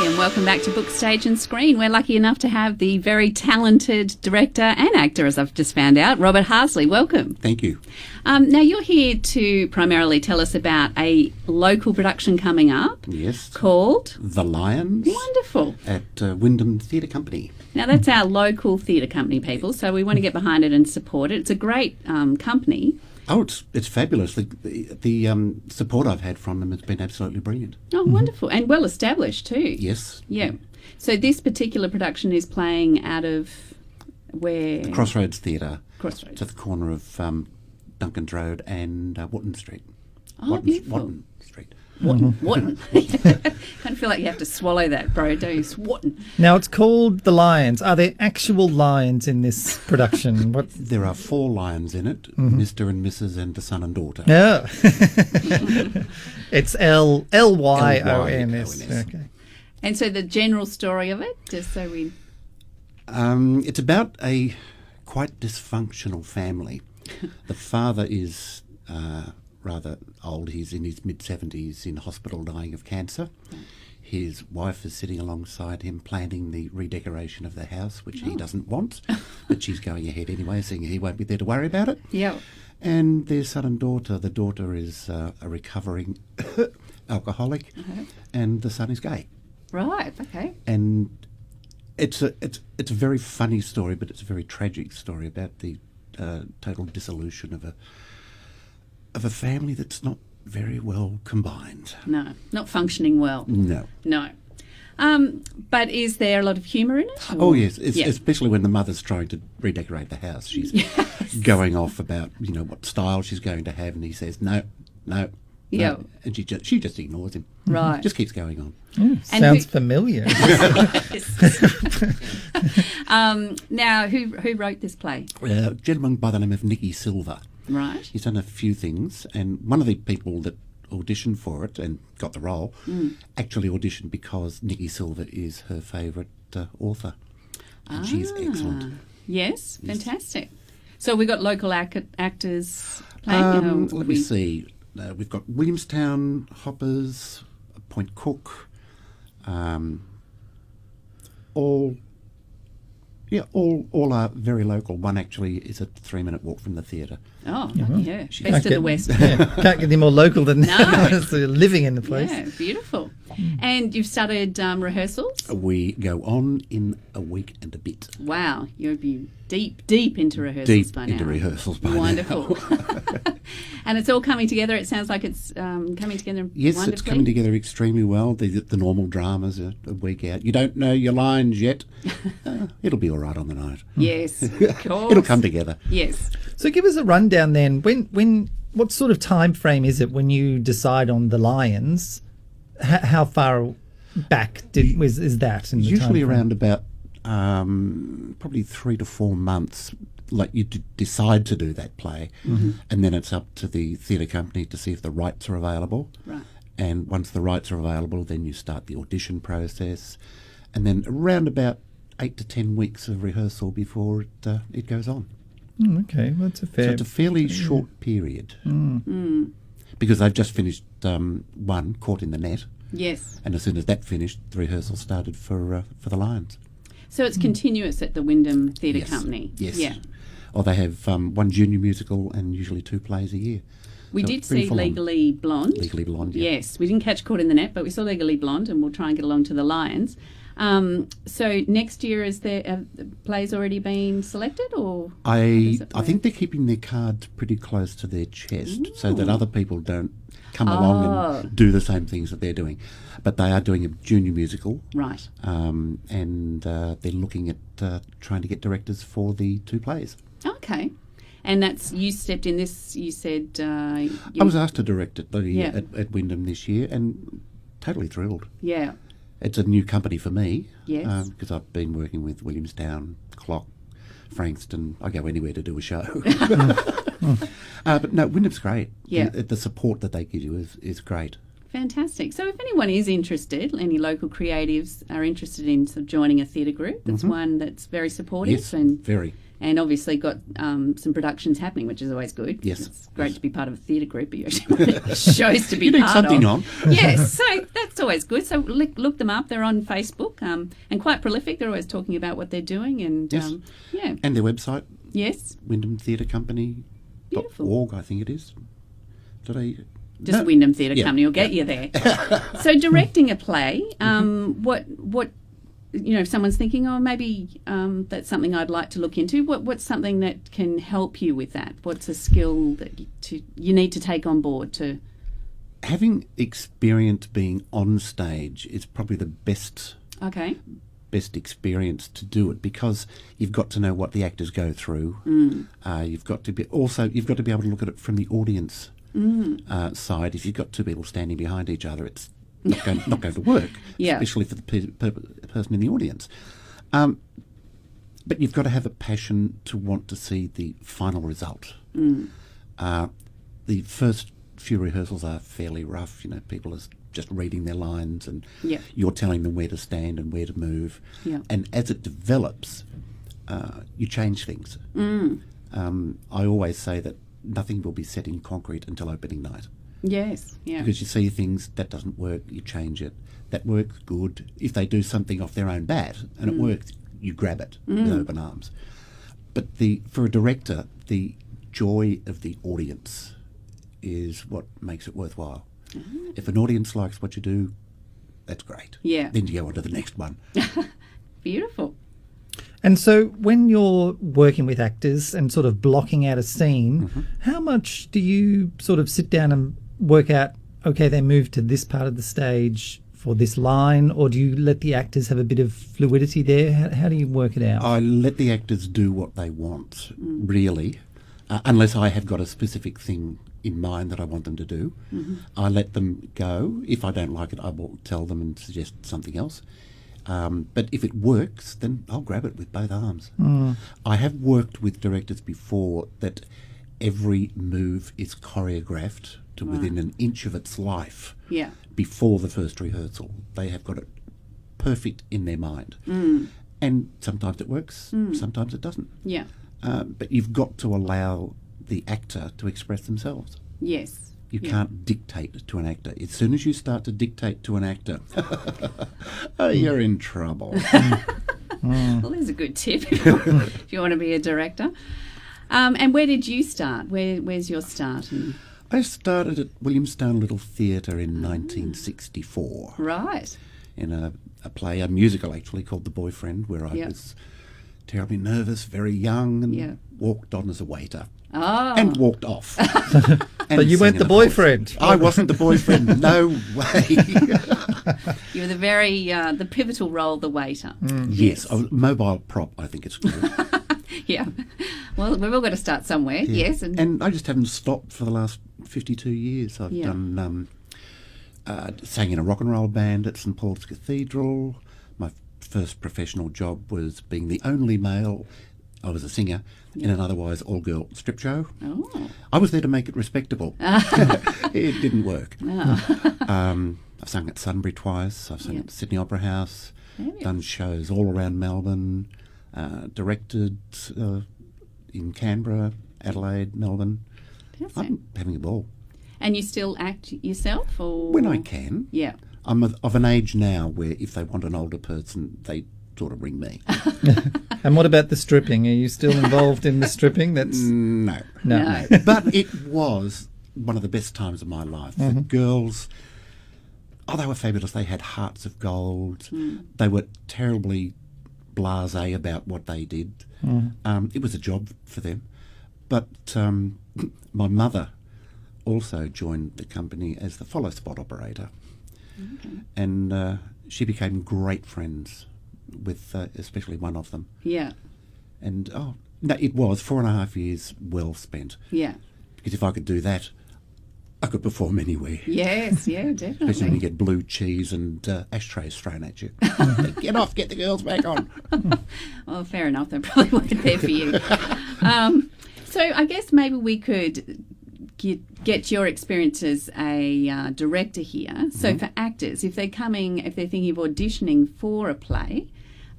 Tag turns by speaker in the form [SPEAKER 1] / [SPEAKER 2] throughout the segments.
[SPEAKER 1] And welcome back to Book, Stage and Screen. We're lucky enough to have the very talented director and actor, as I've just found out, Robert Harsley. Welcome.
[SPEAKER 2] Thank you.
[SPEAKER 1] Now, you're here to primarily tell us about a local production coming up.
[SPEAKER 2] Yes.
[SPEAKER 1] Called?
[SPEAKER 2] The Lyons.
[SPEAKER 1] Wonderful.
[SPEAKER 2] At Wyndham Theatre Company.
[SPEAKER 1] Now, that's our local theatre company, people, so we want to get behind it and support it. It's a great company.
[SPEAKER 2] Oh, it's fabulous. The support I've had from them has been absolutely brilliant.
[SPEAKER 1] Oh, wonderful. And well established too.
[SPEAKER 2] Yes.
[SPEAKER 1] Yeah. So this particular production is playing out of where?
[SPEAKER 2] The Crossroads Theatre.
[SPEAKER 1] Crossroads.
[SPEAKER 2] It's at the corner of Duncan's Road and Wotton Street.
[SPEAKER 1] Oh, beautiful.
[SPEAKER 2] Wotton Street.
[SPEAKER 1] Wotton. Kind of feel like you have to swallow that, bro, don't you? Wotton.
[SPEAKER 3] Now, it's called The Lyons. Are there actual lions in this production? What?
[SPEAKER 2] There are 4 lions in it, Mr. and Mrs. and the son and daughter.
[SPEAKER 3] Oh. It's Lyons.
[SPEAKER 2] Lyons.
[SPEAKER 3] Okay.
[SPEAKER 1] And so the general story of it, just so we...
[SPEAKER 2] It's about a quite dysfunctional family. The father is rather old. He's in his mid-70s in hospital dying of cancer.
[SPEAKER 1] Yeah.
[SPEAKER 2] His wife is sitting alongside him planning the redecoration of the house, which he doesn't want, but she's going ahead anyway, seeing he won't be there to worry about it.
[SPEAKER 1] Yeah.
[SPEAKER 2] And their son and daughter. The daughter is a recovering alcoholic, and the son is gay.
[SPEAKER 1] Right, okay.
[SPEAKER 2] And it's a very funny story, but it's a very tragic story about the total dissolution of a family that's not very well combined.
[SPEAKER 1] No, not functioning well.
[SPEAKER 2] No.
[SPEAKER 1] No. But is there a lot of humour in it? Or?
[SPEAKER 2] Oh, yes, especially when the mother's trying to redecorate the house. She's going off about, what style she's going to have, and he says, no.
[SPEAKER 1] Yeah.
[SPEAKER 2] And she just ignores him.
[SPEAKER 1] Right.
[SPEAKER 2] Just keeps going on.
[SPEAKER 3] Sounds familiar.
[SPEAKER 1] Now, who wrote this play?
[SPEAKER 2] A gentleman by the name of Nicky Silver.
[SPEAKER 1] Right.
[SPEAKER 2] He's done a few things, and one of the people that auditioned for it and got the role actually auditioned because Nicky Silver is her favourite author, and she's excellent.
[SPEAKER 1] Yes, fantastic. So we've got local actors playing?
[SPEAKER 2] Let me see. We've got Williamstown, Hoppers, Point Cook, all are very local. One actually is a 3-minute walk from the theatre.
[SPEAKER 1] Oh, yeah. Best of the West.
[SPEAKER 3] Yeah, can't get any more local than that. So living in the place.
[SPEAKER 1] Yeah, beautiful. And you've started rehearsals?
[SPEAKER 2] We go on in a week and a bit.
[SPEAKER 1] Wow, you'll be deep into rehearsals by now.
[SPEAKER 2] Deep into rehearsals by now.
[SPEAKER 1] Wonderful. And it's all coming together. It sounds like it's coming together
[SPEAKER 2] Yes,
[SPEAKER 1] wonderfully. It's
[SPEAKER 2] coming together extremely well. The normal dramas are a week out. You don't know your lines yet. It'll be all right on the night.
[SPEAKER 1] Yes, of course.
[SPEAKER 2] It'll come together.
[SPEAKER 1] Yes.
[SPEAKER 3] So give us a rundown then. What sort of time frame is it when you decide on The Lyons? How far back is that? In the
[SPEAKER 2] Usually
[SPEAKER 3] time frame?
[SPEAKER 2] around about probably 3 to 4 months. Like you decide to do that play, and then it's up to the theatre company to see if the rights are available.
[SPEAKER 1] Right.
[SPEAKER 2] And once the rights are available, then you start the audition process, and then around about 8 to 10 weeks of rehearsal before it goes on.
[SPEAKER 3] Okay, well, that's a fair...
[SPEAKER 2] So it's a fairly short period. Because they've just finished one, Caught in the Net.
[SPEAKER 1] Yes.
[SPEAKER 2] And as soon as that finished, the rehearsal started for the Lions.
[SPEAKER 1] So it's continuous at the Wyndham Theatre
[SPEAKER 2] Yes.
[SPEAKER 1] Company?
[SPEAKER 2] Yes.
[SPEAKER 1] Yeah.
[SPEAKER 2] Or they have one junior musical and usually 2 plays a year.
[SPEAKER 1] We
[SPEAKER 2] So
[SPEAKER 1] did
[SPEAKER 2] it's pretty
[SPEAKER 1] see
[SPEAKER 2] full on.
[SPEAKER 1] Legally Blonde.
[SPEAKER 2] Legally Blonde, yeah.
[SPEAKER 1] Yes, we didn't catch Caught in the Net, but we saw Legally Blonde, and we'll try and get along to the Lions. So next year, is there the plays already been selected, or
[SPEAKER 2] I think they're keeping their cards pretty close to their chest so that other people don't come along and do the same things that they're doing. But they are doing a junior musical,
[SPEAKER 1] right?
[SPEAKER 2] And they're looking at trying to get directors for the 2 plays.
[SPEAKER 1] Okay. And that's, you stepped in this, you said...
[SPEAKER 2] I was asked to direct it at Wyndham this year, and totally thrilled.
[SPEAKER 1] Yeah.
[SPEAKER 2] It's a new company for me.
[SPEAKER 1] Yes.
[SPEAKER 2] Because I've been working with Williamstown, Clock, Frankston. I go anywhere to do a show. But no, Wyndham's great.
[SPEAKER 1] Yeah.
[SPEAKER 2] The support that they give you is great.
[SPEAKER 1] Fantastic. So if anyone is interested, any local creatives are interested in sort of joining a theatre group, that's one that's very supportive
[SPEAKER 2] Yes,
[SPEAKER 1] and
[SPEAKER 2] very.
[SPEAKER 1] and obviously got some productions happening, which is always good.
[SPEAKER 2] Yes.
[SPEAKER 1] It's great to be part of a theatre group, but you actually want shows to be
[SPEAKER 2] You need
[SPEAKER 1] part
[SPEAKER 2] something
[SPEAKER 1] of.
[SPEAKER 2] on.
[SPEAKER 1] Yes, so that's always good. So look them up. They're on Facebook and quite prolific. They're always talking about what they're doing. And
[SPEAKER 2] Yes.
[SPEAKER 1] yeah.
[SPEAKER 2] And their website,
[SPEAKER 1] Yes.
[SPEAKER 2] Wyndham Theatre Company.
[SPEAKER 1] Beautiful.
[SPEAKER 2] .org, I think it is.
[SPEAKER 1] Just Wyndham Theatre
[SPEAKER 2] Yeah.
[SPEAKER 1] Company will get you there. So directing a play, what if someone's thinking, oh, maybe that's something I'd like to look into. What's something that can help you with that? What's a skill that you need to take on board to?
[SPEAKER 2] Having experience being on stage is probably the best experience to do it, because you've got to know what the actors go through. You've got to be able to look at it from the audience side. If you've got two people standing behind each other, it's not going to work, especially for the person in the audience. But you've got to have a passion to want to see the final result. The first few rehearsals are fairly rough. People are just reading their lines, and you're telling them where to stand and where to move. And as it develops, you change things. I always say that nothing will be set in concrete until opening night.
[SPEAKER 1] Yes, yeah.
[SPEAKER 2] Because you see things that doesn't work, you change it. That works, good. If they do something off their own bat and it works, you grab it with open arms. But for a director, the joy of the audience is what makes it worthwhile. If an audience likes what you do, that's great.
[SPEAKER 1] Yeah.
[SPEAKER 2] Then you go on to the next one.
[SPEAKER 1] Beautiful.
[SPEAKER 3] And so when you're working with actors and sort of blocking out a scene, how much do you sort of sit down and work out, okay, they move to this part of the stage for this line, or do you let the actors have a bit of fluidity there? How do you work it out?
[SPEAKER 2] I let the actors do what they want, really, unless I have got a specific thing in mind that I want them to do. I let them go. If I don't like it, I will tell them and suggest something else. But if it works, then I'll grab it with both arms. I have worked with directors before that every move is choreographed to within an inch of its life before the first rehearsal. They have got it perfect in their mind. And sometimes it works, sometimes it doesn't.
[SPEAKER 1] Yeah.
[SPEAKER 2] But you've got to allow the actor to express themselves.
[SPEAKER 1] Yes.
[SPEAKER 2] You can't dictate to an actor. As soon as you start to dictate to an actor, you're in trouble.
[SPEAKER 1] Well, there's a good tip if you want to be a director. And where did you start? Where's your start?
[SPEAKER 2] I started at Williamstown Little Theatre in 1964.
[SPEAKER 1] Right.
[SPEAKER 2] In a play, a musical actually, called The Boyfriend, where I was terribly nervous, very young, and walked on as a waiter.
[SPEAKER 1] Oh.
[SPEAKER 2] And walked off.
[SPEAKER 3] But you weren't the boyfriend.
[SPEAKER 2] I wasn't the boyfriend. No way.
[SPEAKER 1] You were the pivotal role, the waiter.
[SPEAKER 2] Yes, mobile prop, I think it's called.
[SPEAKER 1] Yeah. Well, we've all got to start somewhere.
[SPEAKER 2] Yeah.
[SPEAKER 1] Yes.
[SPEAKER 2] And I just haven't stopped for the last 52 years. I've done sang in a rock and roll band at St Paul's Cathedral. My first professional job was being the only male. I was a singer in an otherwise all-girl strip show.
[SPEAKER 1] Oh.
[SPEAKER 2] I was there to make it respectable. It didn't work.
[SPEAKER 1] Oh.
[SPEAKER 2] I've sung at Sunbury twice. I've sung at Sydney Opera House. Done shows all around Melbourne. Directed in Canberra, Adelaide, Melbourne. I'm having a ball.
[SPEAKER 1] And you still act yourself, or
[SPEAKER 2] when I can?
[SPEAKER 1] Yeah.
[SPEAKER 2] I'm of an age now where if they want an older person, they sort of ring me.
[SPEAKER 3] And what about the stripping? Are you still involved in the stripping?
[SPEAKER 2] No. But it was one of the best times of my life. The girls, they were fabulous. They had hearts of gold. They were terribly blasé about what they did. It was a job for them. But my mother also joined the company as the follow spot operator. And she became great friends with especially one of them. Yeah. And it was 4.5 years well spent. Yeah. Because if I could do that, I could perform anywhere.
[SPEAKER 1] Yes, yeah, definitely.
[SPEAKER 2] Especially when you get blue cheese and ashtrays thrown at you. Get off, get the girls back on.
[SPEAKER 1] Well, fair enough. They probably weren't there for you. So I guess maybe we could get your experience as a director here. So for actors, if they're thinking of auditioning for a play,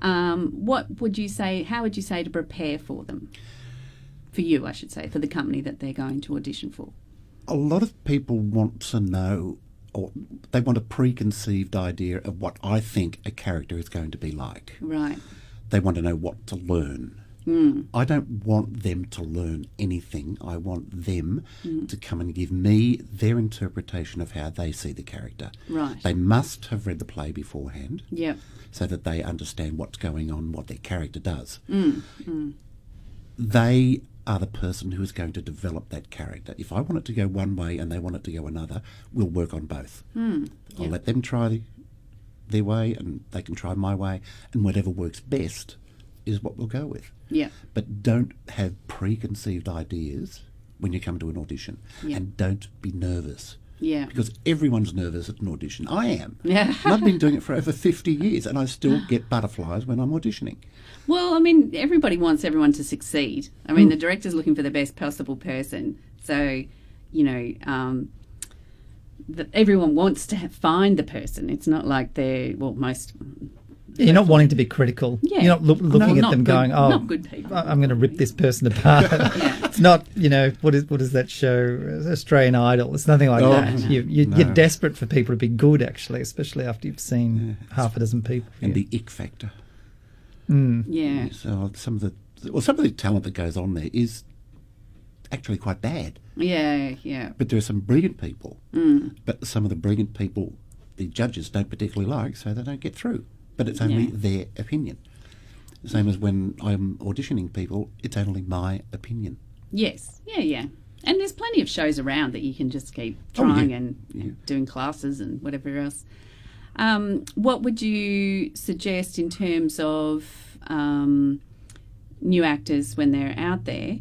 [SPEAKER 1] What would you say? How would you say to prepare for them? For you, I should say, for the company that they're going to audition for.
[SPEAKER 2] A lot of people want to know, or they want a preconceived idea of what I think a character is going to be like.
[SPEAKER 1] Right.
[SPEAKER 2] They want to know what to learn. I don't want them to learn anything. I want them to come and give me their interpretation of how they see the character.
[SPEAKER 1] Right.
[SPEAKER 2] They must have read the play beforehand.
[SPEAKER 1] Yep.
[SPEAKER 2] So that they understand what's going on, what their character does. They are the person who is going to develop that character. If I want it to go one way and they want it to go another, we'll work on both. I'll let them try their way and they can try my way, and whatever works best is what we'll go with.
[SPEAKER 1] Yeah.
[SPEAKER 2] But don't have preconceived ideas when you come to an audition, and don't be nervous.
[SPEAKER 1] Yeah.
[SPEAKER 2] Because everyone's nervous at an audition. I am.
[SPEAKER 1] Yeah.
[SPEAKER 2] And I've been doing it for over 50 years and I still get butterflies when I'm auditioning.
[SPEAKER 1] Well, I mean, everybody wants everyone to succeed. I mean, the director's looking for the best possible person. So, you know, everyone wants to find the person. It's not like most...
[SPEAKER 3] You're not wanting to be critical.
[SPEAKER 1] Yeah.
[SPEAKER 3] You're not looking at them going,
[SPEAKER 1] not good people.
[SPEAKER 3] I'm going to rip this person apart. It's not, you know, what is that show, Australian Idol? It's nothing like that.
[SPEAKER 2] No.
[SPEAKER 3] You're desperate for people to be good, actually, especially after you've seen half a dozen people.
[SPEAKER 2] And the ick factor.
[SPEAKER 1] Yeah.
[SPEAKER 2] So some of the talent that goes on there is actually quite bad.
[SPEAKER 1] Yeah, yeah.
[SPEAKER 2] But there are some brilliant people. But some of the brilliant people the judges don't particularly like, so they don't get through. But it's only their opinion. The same as when I'm auditioning people, it's only my opinion.
[SPEAKER 1] Yes, yeah. And there's plenty of shows around that you can just keep trying and doing classes and whatever else. What would you suggest in terms of new actors when they're out there?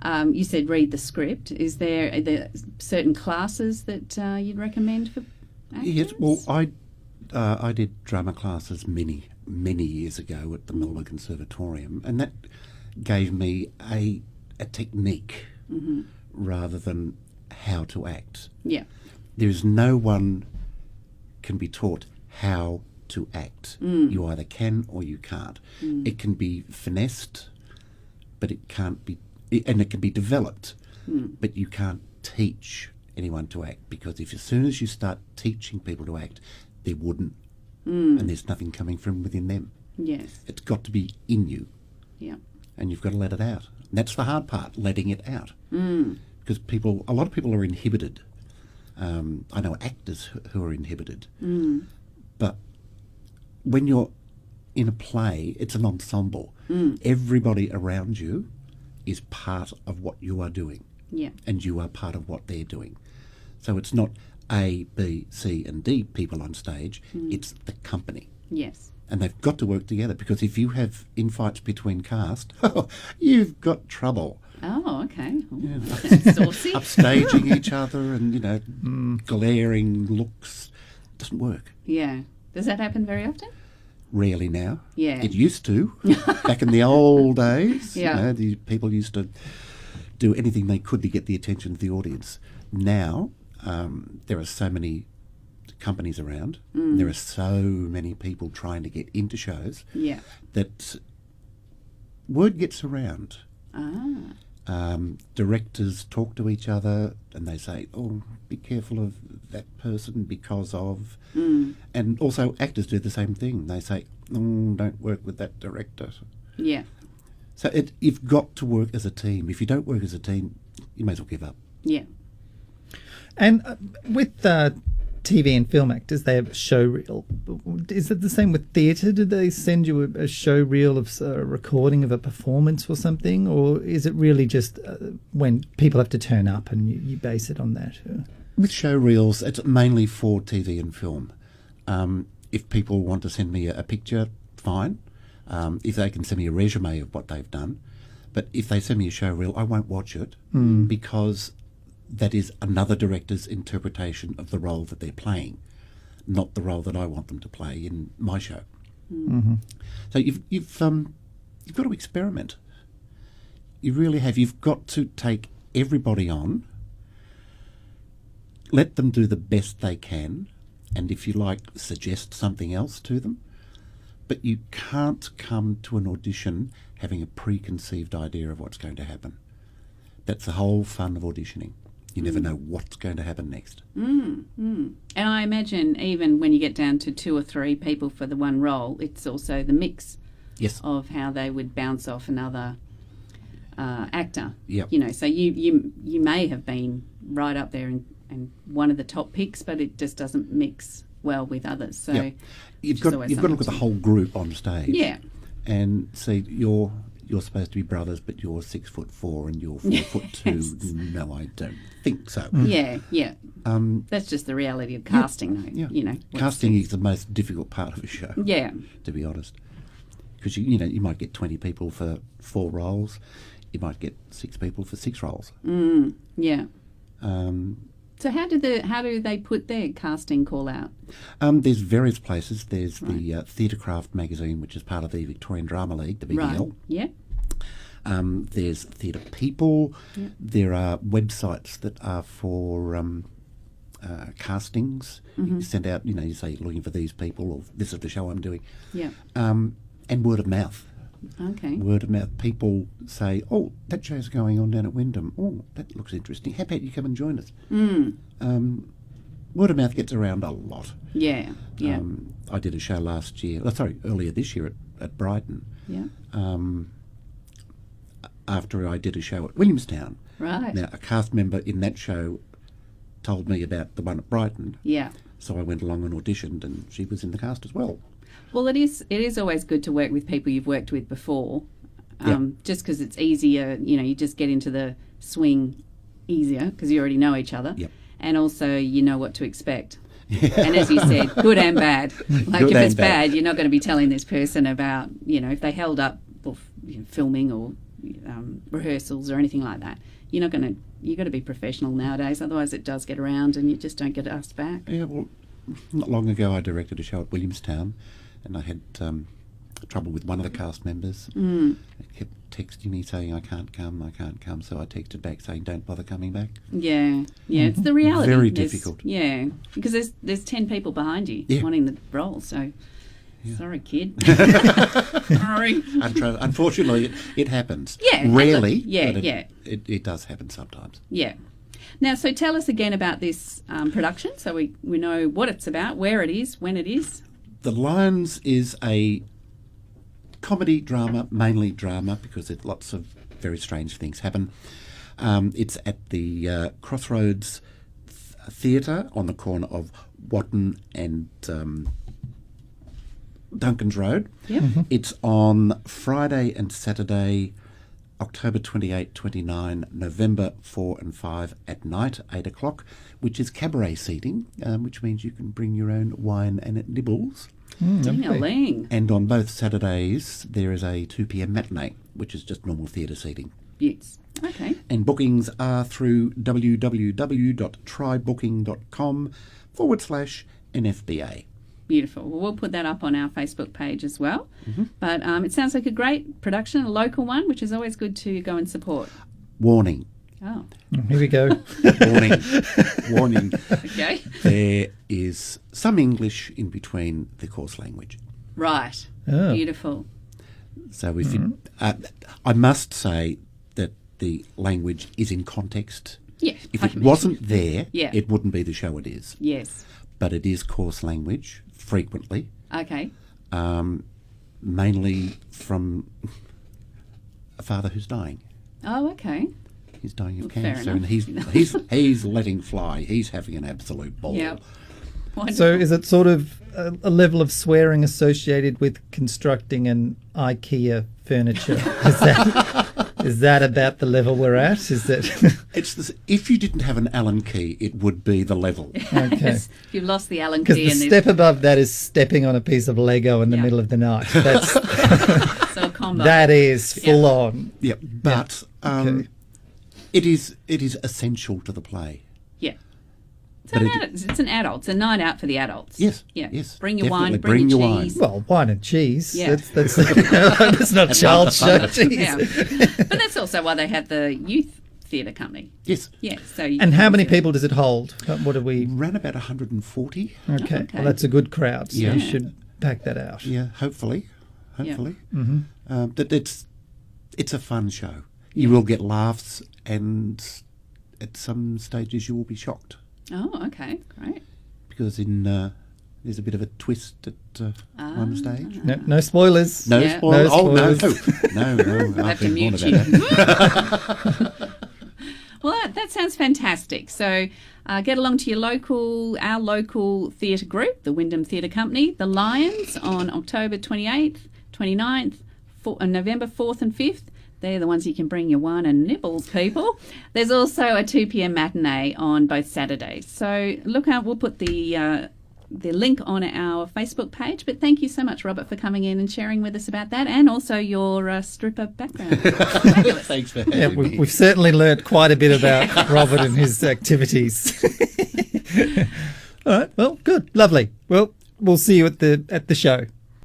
[SPEAKER 1] You said read the script. Are there certain classes that you'd recommend for actors?
[SPEAKER 2] Yes, well, I did drama classes many years ago at the Melbourne Conservatorium, and that gave me a technique rather than how to act.
[SPEAKER 1] Yeah.
[SPEAKER 2] There's no one can be taught how to act. You either can or you can't. It can be finessed, but it can't be, and it can be developed, but you can't teach anyone to act, because as soon as you start teaching people to act, they wouldn't, and there's nothing coming from within them.
[SPEAKER 1] Yes.
[SPEAKER 2] It's got to be in you.
[SPEAKER 1] Yeah.
[SPEAKER 2] And you've got to let it out. And that's the hard part, letting it out. Because a lot of people are inhibited. I know actors who are inhibited. But when you're in a play, it's an ensemble. Everybody around you is part of what you are doing.
[SPEAKER 1] Yeah.
[SPEAKER 2] And you are part of what they're doing. So it's not A, B, C and D people on stage, it's the company.
[SPEAKER 1] Yes.
[SPEAKER 2] And they've got to work together, because if you have infights between cast, you've got trouble.
[SPEAKER 1] Oh, okay. Oh, that's saucy.
[SPEAKER 2] Upstaging each other and, glaring looks. It doesn't work.
[SPEAKER 1] Yeah. Does that happen very often?
[SPEAKER 2] Rarely now.
[SPEAKER 1] Yeah.
[SPEAKER 2] It used to. Back in the old days,
[SPEAKER 1] Yeah.
[SPEAKER 2] the people used to do anything they could to get the attention of the audience. Now, there are so many companies around, there are so many people trying to get into shows, that word gets around. Directors talk to each other and they say, oh, be careful of that person because of... And also actors do the same thing. They say, don't work with that director.
[SPEAKER 1] Yeah.
[SPEAKER 2] So you've got to work as a team. If you don't work as a team, you may as well give up.
[SPEAKER 1] Yeah.
[SPEAKER 3] And with TV and film actors, they have a show reel. Is it the same with theatre? Do they send you a show reel of a recording of a performance or something? Or is it really just when people have to turn up and you base it on that?
[SPEAKER 2] With show reels, it's mainly for TV and film. If people want to send me a picture, fine. If they can send me a resume of what they've done. But if they send me a show reel, I won't watch it because that is another director's interpretation of the role that they're playing, not the role that I want them to play in my show. So you've got to experiment. You really have. You've got to take everybody on, let them do the best they can, and if you like, suggest something else to them. But you can't come to an audition having a preconceived idea of what's going to happen. That's the whole fun of auditioning. You never know what's going to happen next.
[SPEAKER 1] And I imagine even when you get down to 2 or 3 people for the one role, it's also the mix
[SPEAKER 2] Yes.
[SPEAKER 1] of how they would bounce off another actor.
[SPEAKER 2] Yep.
[SPEAKER 1] You know, so you may have been right up there and one of the top picks, but it just doesn't mix well with others. So
[SPEAKER 2] Yep. You've got to look at the whole group on stage.
[SPEAKER 1] Yeah.
[SPEAKER 2] And see, you're supposed to be brothers, but you're 6'4" and you're 4'2". No, I don't think so.
[SPEAKER 1] Yeah. That's just the reality of casting, though.
[SPEAKER 2] Yeah.
[SPEAKER 1] You know,
[SPEAKER 2] Casting is the most difficult part of a show.
[SPEAKER 1] Yeah.
[SPEAKER 2] To be honest, because you might get 20 people for 4 roles, you might get 6 people for 6 roles.
[SPEAKER 1] Yeah.
[SPEAKER 2] Um,
[SPEAKER 1] So how do they put their casting call out?
[SPEAKER 2] There's various places. There's the Theatrecraft magazine, which is part of the Victorian Drama League, the BDL.
[SPEAKER 1] Right. Yeah.
[SPEAKER 2] There's Theatre People.
[SPEAKER 1] Yeah.
[SPEAKER 2] There are websites that are for castings. You send out, you say you're looking for these people, or this is the show I'm doing.
[SPEAKER 1] Yeah.
[SPEAKER 2] And word of mouth.
[SPEAKER 1] Okay.
[SPEAKER 2] Word of mouth. People say, "Oh, that show's going on down at Wyndham. Oh, that looks interesting. How about you come and join us?" Word of mouth gets around a lot.
[SPEAKER 1] Yeah. Yeah.
[SPEAKER 2] I did a show earlier this year at Brighton.
[SPEAKER 1] Yeah.
[SPEAKER 2] After I did a show at Williamstown.
[SPEAKER 1] Right.
[SPEAKER 2] Now, a cast member in that show told me about the one at Brighton.
[SPEAKER 1] Yeah.
[SPEAKER 2] So I went along and auditioned, and she was in the cast as well.
[SPEAKER 1] Well, it is always good to work with people you've worked with before,
[SPEAKER 2] Yep.
[SPEAKER 1] just because it's easier. You just get into the swing easier because you already know each other,
[SPEAKER 2] Yep.
[SPEAKER 1] and also you know what to expect. And as you said, good and bad. Like
[SPEAKER 2] Good
[SPEAKER 1] if it's
[SPEAKER 2] and bad.
[SPEAKER 1] bad, you're not going to be telling this person about if they held up or filming or rehearsals or anything like that. You're not going to. You've got to be professional nowadays, otherwise it does get around and you just don't get asked back.
[SPEAKER 2] Yeah, well, not long ago I directed a show at Williamstown, and I had trouble with one of the cast members. It kept texting me saying, I can't come, so I texted back saying, don't bother coming back.
[SPEAKER 1] Yeah, it's the reality.
[SPEAKER 2] Very
[SPEAKER 1] There's-
[SPEAKER 2] difficult.
[SPEAKER 1] Yeah, because there's 10 people behind you
[SPEAKER 2] Yeah.
[SPEAKER 1] wanting the role, so sorry, kid. Sorry.
[SPEAKER 2] Unfortunately, it happens.
[SPEAKER 1] Yeah,
[SPEAKER 2] Rarely.
[SPEAKER 1] yeah,
[SPEAKER 2] but
[SPEAKER 1] yeah.
[SPEAKER 2] It does happen sometimes.
[SPEAKER 1] Yeah. Now, so tell us again about this production, so we know what it's about, where it is, when it is.
[SPEAKER 2] The Lyons is a comedy drama, mainly drama, because lots of very strange things happen. It's at the Crossroads Theatre on the corner of Watton and Duncan's Road.
[SPEAKER 1] Yep.
[SPEAKER 2] It's on Friday and Saturday, October 28, 29, November 4 and 5 at night, 8 o'clock, which is cabaret seating, which means you can bring your own wine and it nibbles.
[SPEAKER 1] Ding-a-ling.
[SPEAKER 2] And on both Saturdays, there is a 2 p.m. matinee, which is just normal theatre seating.
[SPEAKER 1] Yes. Okay.
[SPEAKER 2] And bookings are through www.trybooking.com/NFBA.
[SPEAKER 1] Beautiful. Well, we'll put that up on our Facebook page as well. But it sounds like a great production, a local one, which is always good to go and support.
[SPEAKER 2] Warning.
[SPEAKER 1] Oh,
[SPEAKER 3] Here we go.
[SPEAKER 2] Warning.
[SPEAKER 1] okay.
[SPEAKER 2] There is some English in between the course language.
[SPEAKER 1] Right.
[SPEAKER 3] Oh.
[SPEAKER 1] Beautiful.
[SPEAKER 2] So if I must say that the language is in context.
[SPEAKER 1] Yeah.
[SPEAKER 2] If it wasn't there,
[SPEAKER 1] Yeah.
[SPEAKER 2] it wouldn't be the show it is.
[SPEAKER 1] Yes.
[SPEAKER 2] But it is coarse language, frequently,
[SPEAKER 1] Okay.
[SPEAKER 2] mainly from a father who's dying.
[SPEAKER 1] Oh, okay.
[SPEAKER 2] He's dying of
[SPEAKER 1] Well, fair
[SPEAKER 2] cancer, and
[SPEAKER 1] enough.
[SPEAKER 2] he's letting fly. He's having an absolute ball.
[SPEAKER 1] Yeah.
[SPEAKER 3] So is it sort of a level of swearing associated with constructing an IKEA furniture? Is that about the level we're at? Is that
[SPEAKER 2] It's this, if you didn't have an Allen key, it would be the level.
[SPEAKER 3] okay?
[SPEAKER 1] If you've lost the Allen
[SPEAKER 3] Because
[SPEAKER 1] key
[SPEAKER 3] the
[SPEAKER 1] and
[SPEAKER 3] step above that is stepping on a piece of Lego in the
[SPEAKER 1] Yeah.
[SPEAKER 3] middle of the night. That's
[SPEAKER 1] so a combo.
[SPEAKER 3] that is full on.
[SPEAKER 2] Yeah, but
[SPEAKER 3] Okay.
[SPEAKER 2] it is essential to the play.
[SPEAKER 1] Yeah. So
[SPEAKER 2] But
[SPEAKER 1] it's an adult. It's a night out for the adults.
[SPEAKER 2] Yes,
[SPEAKER 1] Yeah.
[SPEAKER 2] yes,
[SPEAKER 1] Bring your wine,
[SPEAKER 2] definitely.
[SPEAKER 1] bring your
[SPEAKER 2] Bring your
[SPEAKER 1] cheese.
[SPEAKER 3] Well, wine and cheese.
[SPEAKER 1] Yeah.
[SPEAKER 3] That's that's not child show.
[SPEAKER 2] fun.
[SPEAKER 3] Cheese.
[SPEAKER 1] Yeah. But that's also why they have the youth theatre company.
[SPEAKER 2] Yes,
[SPEAKER 1] Yeah. So you
[SPEAKER 3] And
[SPEAKER 1] can
[SPEAKER 3] how many
[SPEAKER 1] also-
[SPEAKER 3] people does it hold? What do we?
[SPEAKER 2] ran about 140.
[SPEAKER 3] Okay.
[SPEAKER 1] Okay.
[SPEAKER 3] Well, that's a good crowd. So
[SPEAKER 2] Yeah.
[SPEAKER 3] you should pack that out.
[SPEAKER 2] Yeah, hopefully.
[SPEAKER 3] Mm-hmm.
[SPEAKER 2] That it's a fun show. You will get laughs, and at some stages you will be shocked.
[SPEAKER 1] Oh, okay, great.
[SPEAKER 2] Because there's a bit of a twist at one stage.
[SPEAKER 3] No spoilers.
[SPEAKER 2] No
[SPEAKER 1] Yeah.
[SPEAKER 2] spoilers.
[SPEAKER 3] No
[SPEAKER 2] Oh,
[SPEAKER 3] spoilers.
[SPEAKER 2] no.
[SPEAKER 1] I'll have
[SPEAKER 2] I've
[SPEAKER 1] to
[SPEAKER 2] been warned
[SPEAKER 1] mute you.
[SPEAKER 2] about that.
[SPEAKER 1] Well, that sounds fantastic. So get along to our local theatre group, the Wyndham Theatre Company, the Lyons, on October 28th, 29th, November 4th and 5th. They're the ones you can bring your wine and nibbles, people. There's also a 2 p.m. matinee on both Saturdays. So look out, we'll put the link on our Facebook page. But thank you so much, Robert, for coming in and sharing with us about that, and also your stripper background. Fabulous.
[SPEAKER 2] Thanks for having me.
[SPEAKER 3] We've certainly learnt quite a bit about Robert and his activities. All right, well, good, lovely. Well, we'll see you at the show.